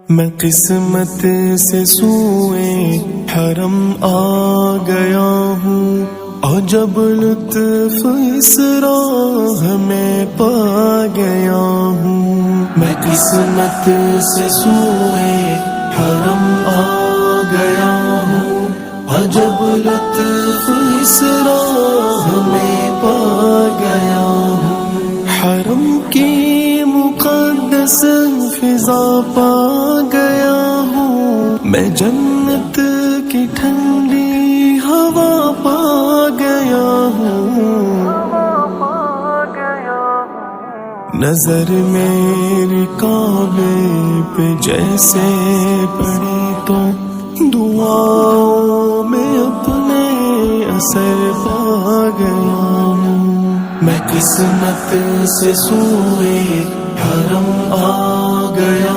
میں قسمت سے سوئے حرم آ گیا ہوں، اور جب لطف اس راہ میں پا گیا ہوں۔ میں قسمت سے سوئے حرم آ گیا ہوں، اور جب لطف اس راہ میں پا گیا ہوں۔ حرم کی مقدس فضا پا گیا ہوں، میں جنت کی ٹھنڈی ہوا پا گیا ہوں۔ نظر میری کعبے پہ جیسے پڑی تو دعاؤں میں اپنے اثر پا گیا ہوں۔ میں قسمت سے سوئے حرم آ گیا